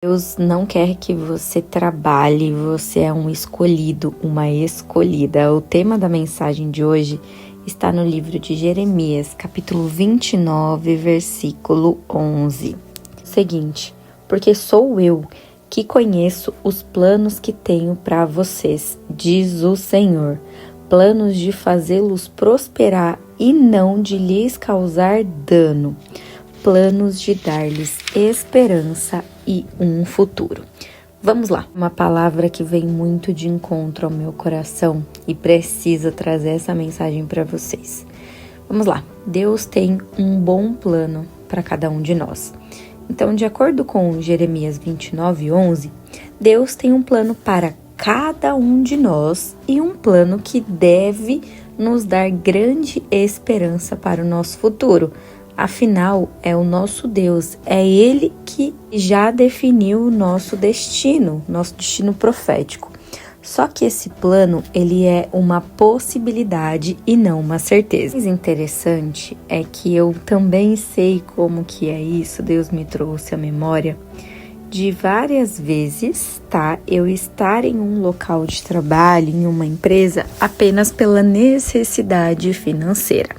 Deus não quer que você trabalhe, você é um escolhido, uma escolhida. O tema da mensagem de hoje está no livro de Jeremias, capítulo 29, versículo 11. Seguinte, porque sou eu que conheço os planos que tenho para vocês, diz o Senhor, planos de fazê-los prosperar e não de lhes causar dano, planos de dar-lhes esperança e um futuro. Vamos lá, uma palavra que vem muito de encontro ao meu coração e precisa trazer essa mensagem para vocês. Vamos lá, Deus tem um bom plano para cada um de nós. Então, de acordo com Jeremias 29:11, Deus tem um plano para cada um de nós e um plano que deve nos dar grande esperança para o nosso futuro. Afinal, é o nosso Deus, é Ele que já definiu o nosso destino profético. Só que esse plano, ele é uma possibilidade e não uma certeza. O mais interessante é que eu também sei como que é isso, Deus me trouxe à memória de várias vezes, eu estar em um local de trabalho, em uma empresa, apenas pela necessidade financeira.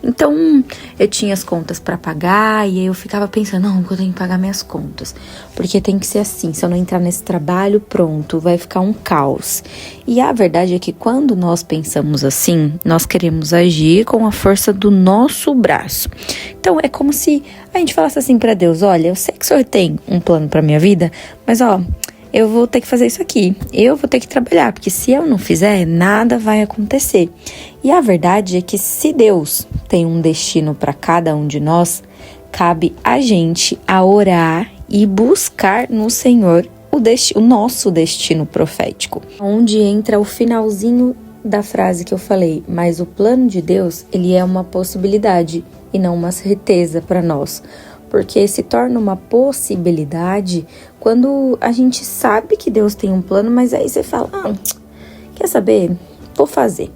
Então, eu tinha as contas para pagar e aí eu ficava pensando, não, eu tenho que pagar minhas contas, porque tem que ser assim, se eu não entrar nesse trabalho, pronto, vai ficar um caos. E a verdade é que quando nós pensamos assim, nós queremos agir com a força do nosso braço. Então, é como se a gente falasse assim para Deus, olha, eu sei que o Senhor tem um plano para minha vida, mas eu vou ter que fazer isso aqui, eu vou ter que trabalhar, porque se eu não fizer, nada vai acontecer. E a verdade é que se Deus tem um destino para cada um de nós, cabe a gente a orar e buscar no Senhor o nosso destino profético. Onde entra o finalzinho da frase que eu falei, mas o plano de Deus, ele é uma possibilidade e não uma certeza para nós. Porque se torna uma possibilidade quando a gente sabe que Deus tem um plano, mas aí você fala, quer saber? Vou fazer.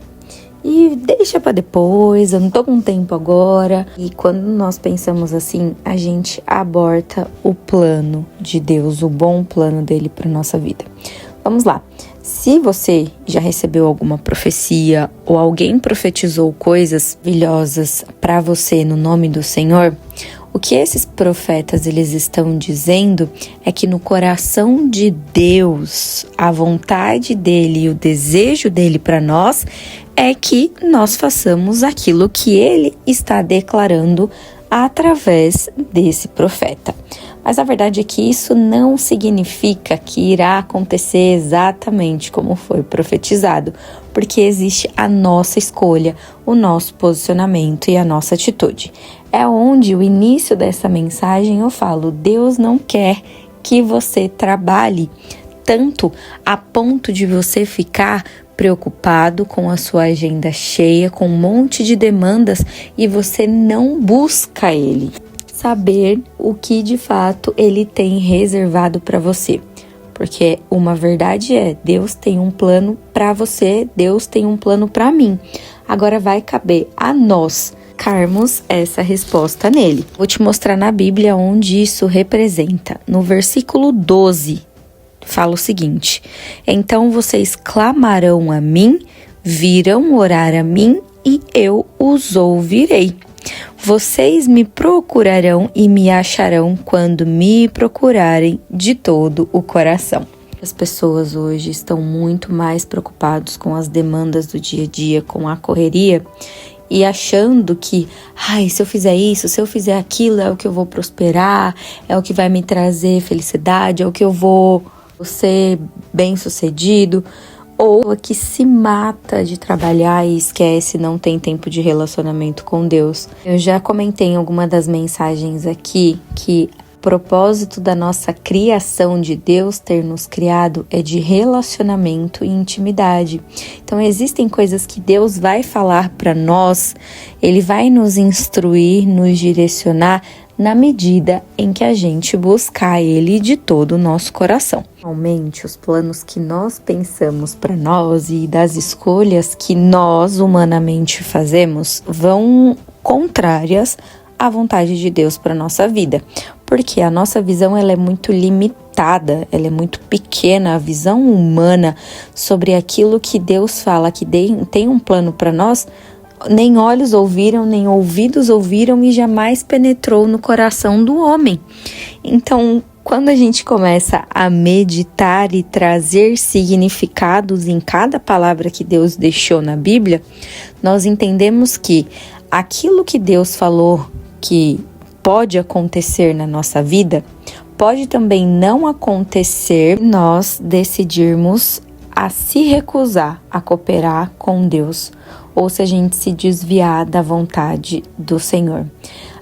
E deixa para depois, eu não tô com tempo agora. E quando nós pensamos assim, a gente aborta o plano de Deus, o bom plano dele para nossa vida. Vamos lá. Se você já recebeu alguma profecia ou alguém profetizou coisas maravilhosas para você no nome do Senhor, o que esses profetas eles estão dizendo é que no coração de Deus, a vontade dele e o desejo dele para nós é que nós façamos aquilo que ele está declarando através desse profeta. Mas a verdade é que isso não significa que irá acontecer exatamente como foi profetizado, porque existe a nossa escolha, o nosso posicionamento e a nossa atitude. É onde o início dessa mensagem eu falo, Deus não quer que você trabalhe tanto a ponto de você ficar preocupado com a sua agenda cheia, com um monte de demandas e você não busca Ele. Saber o que de fato Ele tem reservado para você. Porque uma verdade é, Deus tem um plano para você, Deus tem um plano para mim. Agora vai caber a nós buscarmos essa resposta nele. Vou te mostrar na Bíblia onde isso representa. No versículo 12, fala o seguinte: então vocês clamarão a mim, virão orar a mim e eu os ouvirei. Vocês me procurarão e me acharão quando me procurarem de todo o coração. As pessoas hoje estão muito mais preocupadas com as demandas do dia a dia, com a correria, e achando que, se eu fizer isso, se eu fizer aquilo, é o que eu vou prosperar, é o que vai me trazer felicidade, é o que eu vou ser bem-sucedido. Ou que se mata de trabalhar e esquece, não tem tempo de relacionamento com Deus. Eu já comentei em alguma das mensagens aqui que o propósito da nossa criação, de Deus ter nos criado, é de relacionamento e intimidade. Então existem coisas que Deus vai falar para nós, Ele vai nos instruir, nos direcionar na medida em que a gente buscar Ele de todo o nosso coração. Normalmente, os planos que nós pensamos para nós e das escolhas que nós humanamente fazemos vão contrárias à vontade de Deus para nossa vida, porque a nossa visão ela é muito limitada. limitada, ela é muito pequena, a visão humana sobre aquilo que Deus fala, que tem um plano para nós, nem olhos ouviram, nem ouvidos ouviram e jamais penetrou no coração do homem. Então, quando a gente começa a meditar e trazer significados em cada palavra que Deus deixou na Bíblia, nós entendemos que aquilo que Deus falou que pode acontecer na nossa vida, pode também não acontecer nós decidirmos a se recusar a cooperar com Deus, ou se a gente se desviar da vontade do Senhor.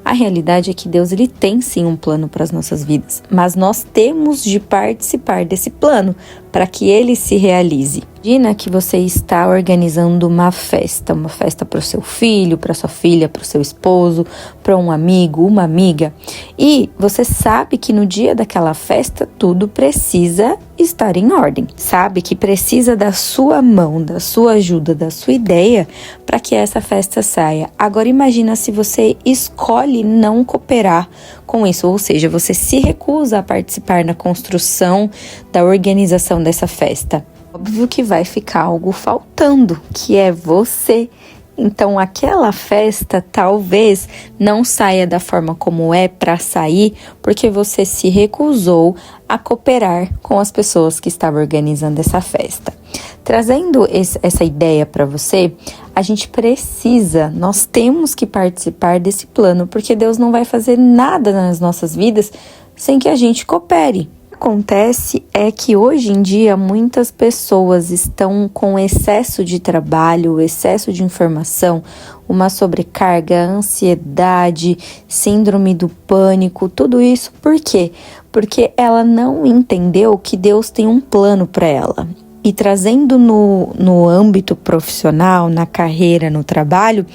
A realidade é que Deus ele tem sim um plano para as nossas vidas, mas nós temos de participar desse plano para que ele se realize. Imagina que você está organizando uma festa para o seu filho, para sua filha, para o seu esposo, para um amigo, uma amiga, e você sabe que no dia daquela festa tudo precisa estar em ordem, sabe que precisa da sua mão, da sua ajuda, da sua ideia para que essa festa saia. Agora imagina se você escolhe não cooperar com isso, ou seja, você se recusa a participar na construção, da organização dessa festa. Óbvio que vai ficar algo faltando, que é você. Então aquela festa talvez não saia da forma como é para sair, porque você se recusou a cooperar com as pessoas que estavam organizando essa festa. Trazendo essa ideia para você, a gente nós temos que participar desse plano, porque Deus não vai fazer nada nas nossas vidas sem que a gente coopere. O que acontece é que hoje em dia muitas pessoas estão com excesso de trabalho, excesso de informação, uma sobrecarga, ansiedade, síndrome do pânico, tudo isso por quê? Porque ela não entendeu que Deus tem um plano para ela. E trazendo no âmbito profissional, na carreira, no trabalho,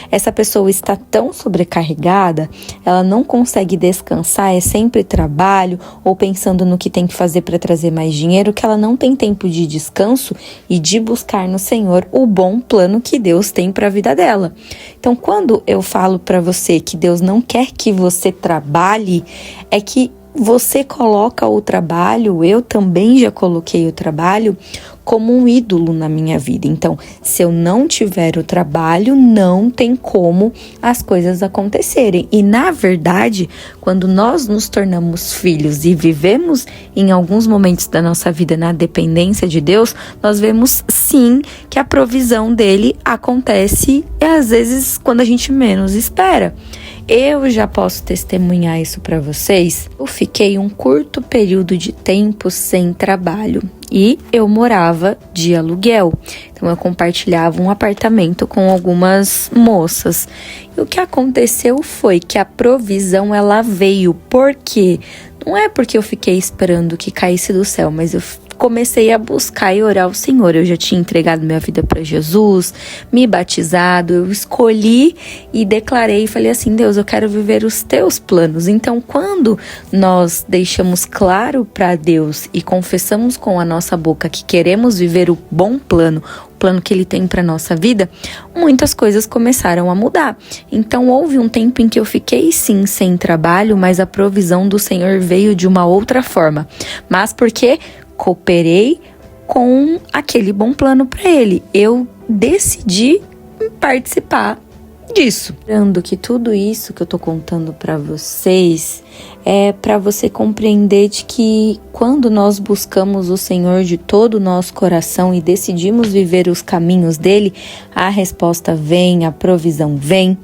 essa pessoa está tão sobrecarregada, ela não consegue descansar, é sempre trabalho ou pensando no que tem que fazer para trazer mais dinheiro, que ela não tem tempo de descanso e de buscar no Senhor o bom plano que Deus tem para a vida dela. Então, quando eu falo para você que Deus não quer que você trabalhe, é que você coloca o trabalho, eu também já coloquei o trabalho como um ídolo na minha vida. Então, se eu não tiver o trabalho, não tem como as coisas acontecerem. E, na verdade, quando nós nos tornamos filhos e vivemos em alguns momentos da nossa vida na dependência de Deus, nós vemos sim que a provisão dele acontece e às vezes quando a gente menos espera. Eu já posso testemunhar isso para vocês. Eu fiquei um curto período de tempo sem trabalho e eu morava de aluguel. Então eu compartilhava um apartamento com algumas moças. E o que aconteceu foi que a provisão ela veio. Por quê? Não é porque eu fiquei esperando que caísse do céu, mas eu comecei a buscar e orar ao Senhor. Eu já tinha entregado minha vida para Jesus, me batizado, eu escolhi e declarei e falei assim: Deus, eu quero viver os teus planos. Então, quando nós deixamos claro para Deus e confessamos com a nossa boca que queremos viver o bom plano, o plano que Ele tem para nossa vida, muitas coisas começaram a mudar. Então, houve um tempo em que eu fiquei sim sem trabalho, mas a provisão do Senhor veio de uma outra forma. Mas porque cooperei com aquele bom plano para Ele. Eu decidi participar disso. Lembrando que tudo isso que eu tô contando para vocês é para você compreender de que quando nós buscamos o Senhor de todo o nosso coração e decidimos viver os caminhos dele, a resposta vem, a provisão vem.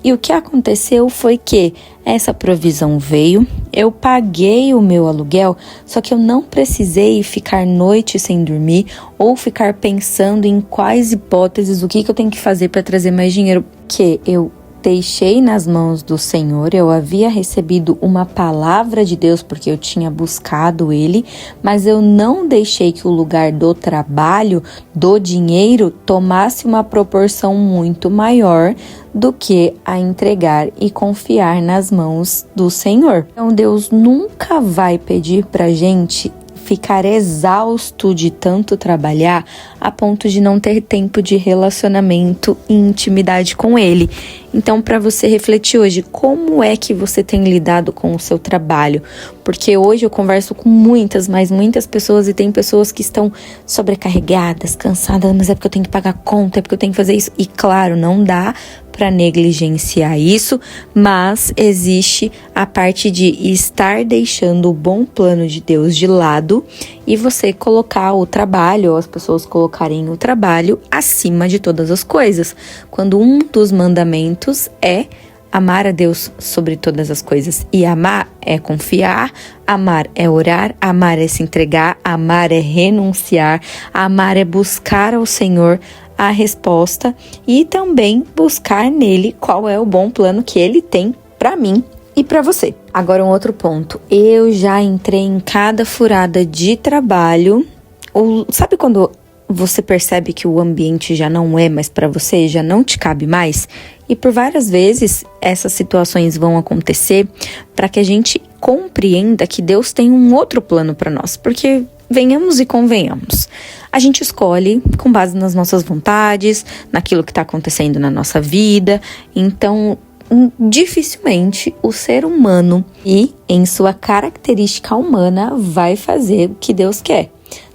E o que aconteceu foi que essa provisão veio, eu paguei o meu aluguel, só que eu não precisei ficar noite sem dormir ou ficar pensando em quais hipóteses, o que eu tenho que fazer para trazer mais dinheiro, porque eu deixei nas mãos do Senhor. Eu havia recebido uma palavra de Deus porque eu tinha buscado Ele, mas eu não deixei que o lugar do trabalho, do dinheiro, tomasse uma proporção muito maior do que a entregar e confiar nas mãos do Senhor. Então Deus nunca vai pedir pra gente ficar exausto de tanto trabalhar a ponto de não ter tempo de relacionamento e intimidade com Ele. Então, para você refletir hoje, como é que você tem lidado com o seu trabalho? Porque hoje eu converso com muitas pessoas e tem pessoas que estão sobrecarregadas, cansadas, mas é porque eu tenho que pagar conta, é porque eu tenho que fazer isso. E claro, não dá para negligenciar isso, mas existe a parte de estar deixando o bom plano de Deus de lado e você colocar o trabalho, ou as pessoas colocarem o trabalho acima de todas as coisas. Quando um dos mandamentos é amar a Deus sobre todas as coisas. E amar é confiar, amar é orar, amar é se entregar, amar é renunciar, amar é buscar ao Senhor a resposta e também buscar nele qual é o bom plano que ele tem para mim e para você. Agora um outro ponto, eu já entrei em cada furada de trabalho, ou sabe quando você percebe que o ambiente já não é mais para você, já não te cabe mais? E por várias vezes essas situações vão acontecer para que a gente compreenda que Deus tem um outro plano para nós, porque venhamos e convenhamos, a gente escolhe com base nas nossas vontades, naquilo que está acontecendo na nossa vida. Então, dificilmente o ser humano e em sua característica humana vai fazer o que Deus quer.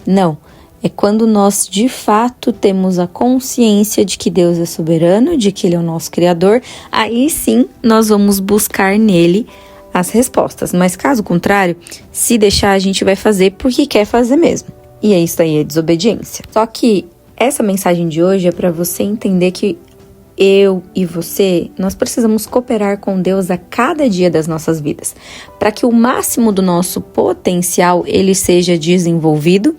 Não, é quando nós de fato temos a consciência de que Deus é soberano, de que Ele é o nosso Criador, aí sim nós vamos buscar nele as respostas. Mas caso contrário, se deixar, a gente vai fazer porque quer fazer mesmo. E isso aí é desobediência. Só que essa mensagem de hoje é para você entender que eu e você, nós precisamos cooperar com Deus a cada dia das nossas vidas, para que o máximo do nosso potencial ele seja desenvolvido.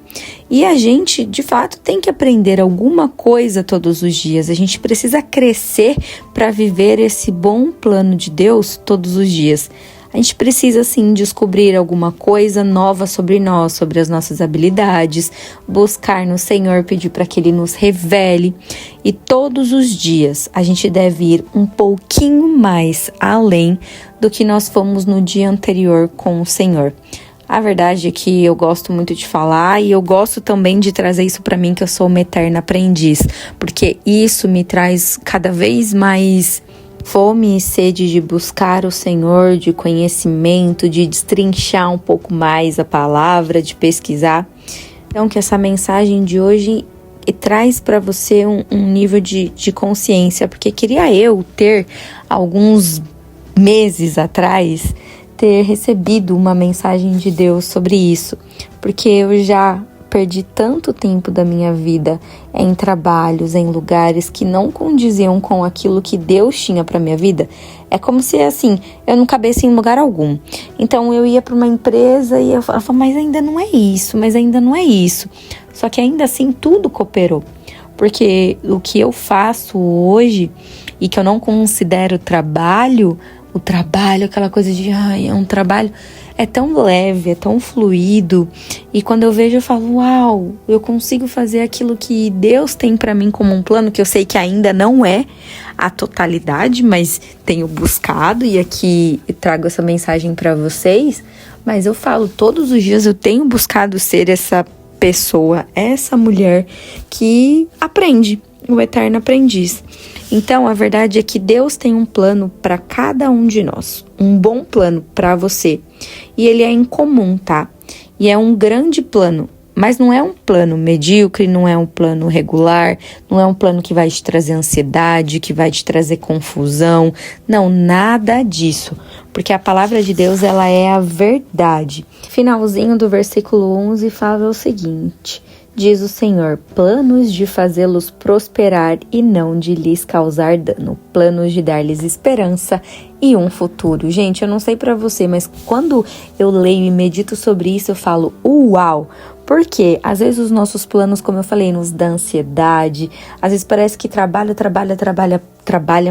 E a gente, de fato, tem que aprender alguma coisa todos os dias. A gente precisa crescer para viver esse bom plano de Deus todos os dias. A gente precisa, sim, descobrir alguma coisa nova sobre nós, sobre as nossas habilidades, buscar no Senhor, pedir para que Ele nos revele. E todos os dias a gente deve ir um pouquinho mais além do que nós fomos no dia anterior com o Senhor. A verdade é que eu gosto muito de falar e eu gosto também de trazer isso para mim, que eu sou uma eterna aprendiz, porque isso me traz cada vez mais fome e sede de buscar o Senhor, de conhecimento, de destrinchar um pouco mais a palavra, de pesquisar. Então, que essa mensagem de hoje traz para você um nível de consciência, porque queria eu ter, alguns meses atrás, ter recebido uma mensagem de Deus sobre isso, porque eu já perdi tanto tempo da minha vida em trabalhos, em lugares que não condiziam com aquilo que Deus tinha para minha vida. É como se, assim, eu não cabesse em lugar algum. Então, eu ia para uma empresa e eu falava, mas ainda não é isso, mas ainda não é isso. Só que ainda assim, tudo cooperou. Porque o que eu faço hoje e que eu não considero trabalho, o trabalho, aquela coisa de, é um trabalho, é tão leve, é tão fluido. E quando eu vejo, eu falo, uau, eu consigo fazer aquilo que Deus tem pra mim como um plano, que eu sei que ainda não é a totalidade, mas tenho buscado e aqui trago essa mensagem pra vocês. Mas eu falo, todos os dias eu tenho buscado ser essa pessoa, essa mulher que aprende, o eterno aprendiz. Então, a verdade é que Deus tem um plano para cada um de nós, um bom plano para você. E ele é incomum, tá? E é um grande plano, mas não é um plano medíocre, não é um plano regular, não é um plano que vai te trazer ansiedade, que vai te trazer confusão. Não, nada disso, porque a palavra de Deus, ela é a verdade. Finalzinho do versículo 11 fala o seguinte: diz o Senhor, planos de fazê-los prosperar e não de lhes causar dano, planos de dar-lhes esperança e um futuro. Gente, eu não sei pra você, mas quando eu leio e medito sobre isso, eu falo, uau! Porque às vezes os nossos planos, como eu falei, nos dá ansiedade, às vezes parece que trabalha,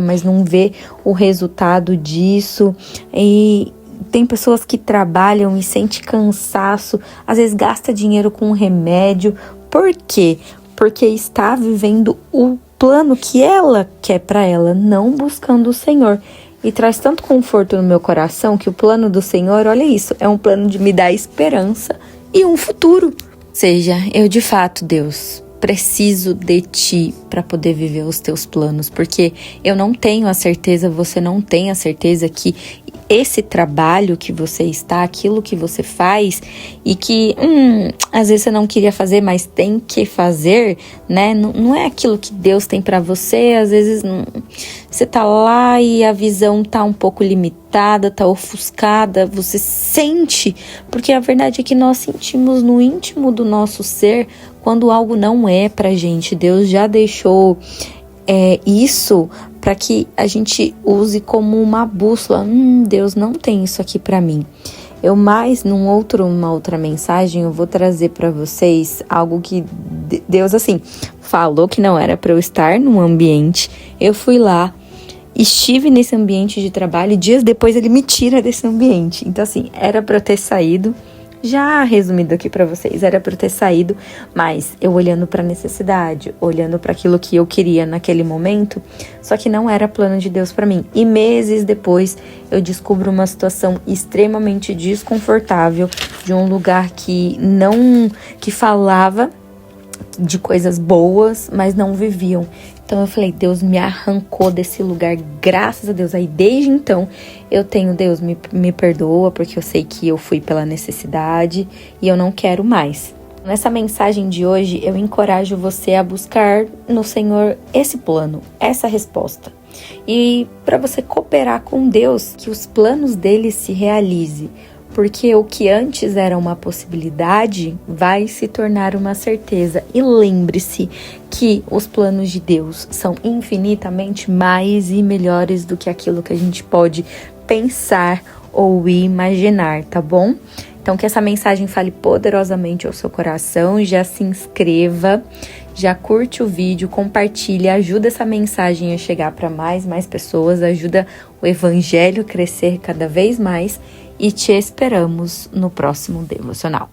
mas não vê o resultado disso. E tem pessoas que trabalham e sente cansaço, às vezes gasta dinheiro com remédio. Por quê? Porque está vivendo o plano que ela quer para ela, não buscando o Senhor. E traz tanto conforto no meu coração que o plano do Senhor, olha isso, é um plano de me dar esperança e um futuro. Ou seja, eu de fato, Deus, preciso de ti para poder viver os teus planos, porque eu não tenho a certeza, você não tem a certeza que esse trabalho que você está, aquilo que você faz e que às vezes você não queria fazer, mas tem que fazer, né? Não é aquilo que Deus tem para você. Às vezes você tá lá e a visão tá um pouco limitada, tá ofuscada, você sente, porque a verdade é que nós sentimos no íntimo do nosso ser quando algo não é pra gente. Deus já deixou isso para que a gente use como uma bússola. Deus não tem isso aqui para mim. Uma outra mensagem, eu vou trazer para vocês algo que Deus, assim, falou que não era para eu estar num ambiente. Eu fui lá, estive nesse ambiente de trabalho e dias depois ele me tira desse ambiente. Então, assim, era para eu ter saído. Já resumido aqui para vocês, era para eu ter saído, mas eu olhando para a necessidade, olhando para aquilo que eu queria naquele momento, só que não era plano de Deus para mim. E meses depois eu descubro uma situação extremamente desconfortável de um lugar que falava de coisas boas, mas não viviam. Então eu falei, Deus me arrancou desse lugar, graças a Deus. Aí desde então eu tenho, Deus me perdoa, porque eu sei que eu fui pela necessidade e eu não quero mais. Nessa mensagem de hoje eu encorajo você a buscar no Senhor esse plano, essa resposta. E para você cooperar com Deus, que os planos dele se realizem. Porque o que antes era uma possibilidade vai se tornar uma certeza. E lembre-se que os planos de Deus são infinitamente mais e melhores do que aquilo que a gente pode pensar ou imaginar, tá bom? Então que essa mensagem fale poderosamente ao seu coração. Já se inscreva, já curte o vídeo, compartilha, ajuda essa mensagem a chegar para mais pessoas, ajuda o evangelho a crescer cada vez mais. E te esperamos no próximo devocional.